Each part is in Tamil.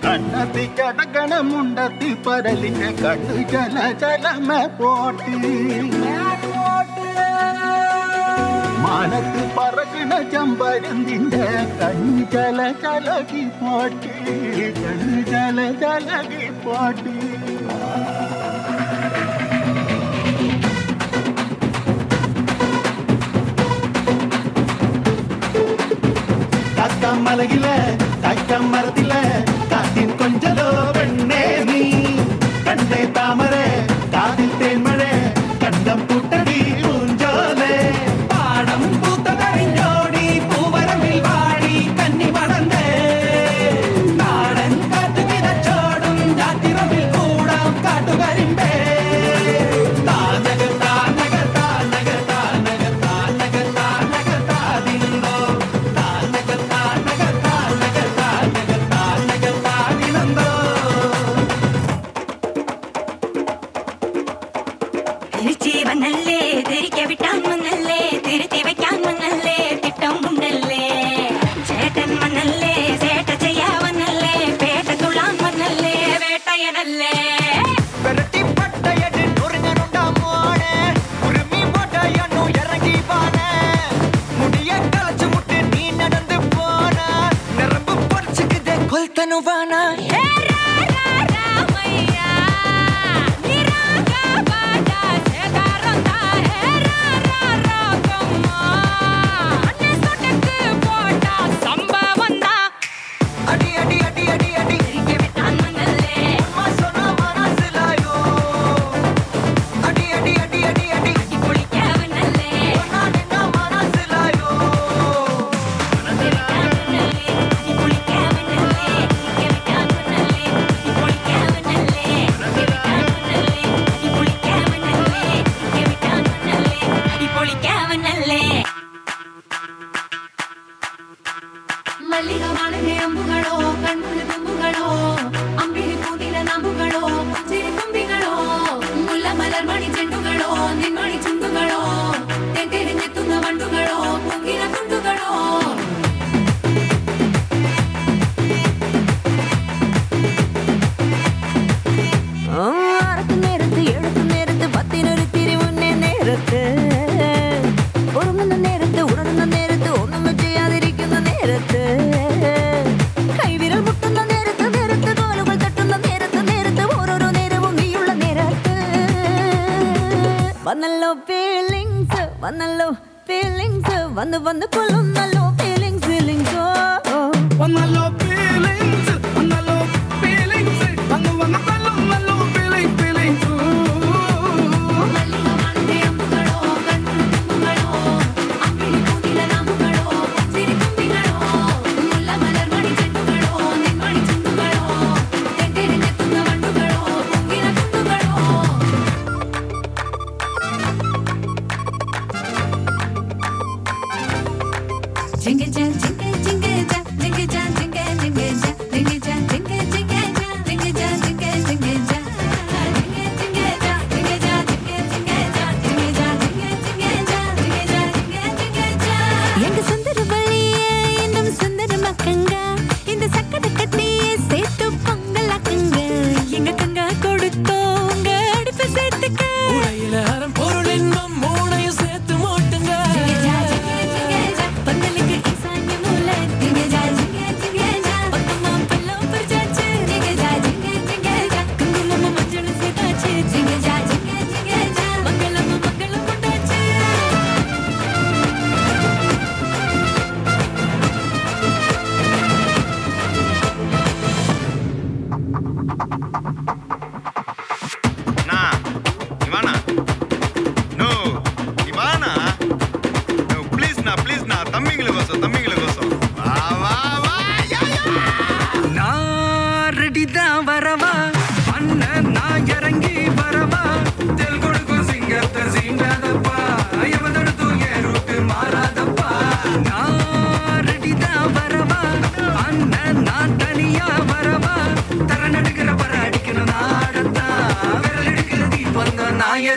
கண்ணத்தி கடகண முண்டத்தி பரலிக்க கண்ணு ஜல ஜலம போட்டு மானத்து பறகுன ஜம்பருந்திந்த கண்ணு ஜல ஜலகி போட்டு கண்ணு ஜல ஜலகி போட்டு காக்கம் மலையில காக்கம் மரத்தில காத்தின் கொஞ்சலோ பெண்ணே நீ கண்ணே தாமரை காதில் தேன்மழை கண்டம் பூட்டடி ஊஞ்சோலே பாடம் பூத்த கரிஞ்சோடி பூவரமில் வாடி கன்னி மணந்தே நாடன் காட்டு விதச்சோடும் ஜாத்திரமில் கூடாம் காட்டு கரிம்பே വന്ന് കൊള്ളുന്നല്ലോ ഫീലിങ്സ് ഫീലിങ്സ് വന്നല്ലോ ഫീലിങ്സ് വന്നല്ലോ ഫീലിങ്സ് വന്ന് കൊള്ളുന്നല്ലോ feelings feelings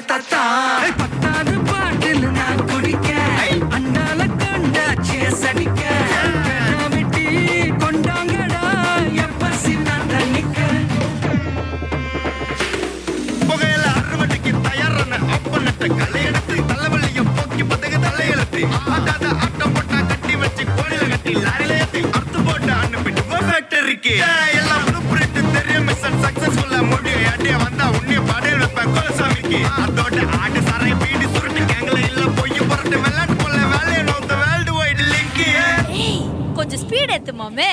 Tata, pataadu paatil na அப்ப நட்ட கலையெடுத்து தலைவலியும் போக்கி பத்தக தலையெழுத்து ஆட்டாத ஆட்டம் போட்டா கட்டி வச்சு கோடியில கட்டி லாரில ஏத்தி அறுத்து போட்டு அனுப்பிட்டு ஃபேக்டரிக்கு எல்லாம் ப்ளூ பிரிண்ட் தெரியும் மிஷன் சக்சஸ்ஃபுல்லா முடியும் அடிய வந்தா உன்னைய பாடையில வைப்பேன் கோலசாமிக்கு அதோட ஆட்டு சாரை பீடி சுருட்டு கேங்கல இல்ல போய் புரட்டு விளையாட்டு போல வேலையை நோத்த வேர்ல்டு வைடு லிங்க் கொஞ்சம் ஸ்பீட் ஏத்து மாமே.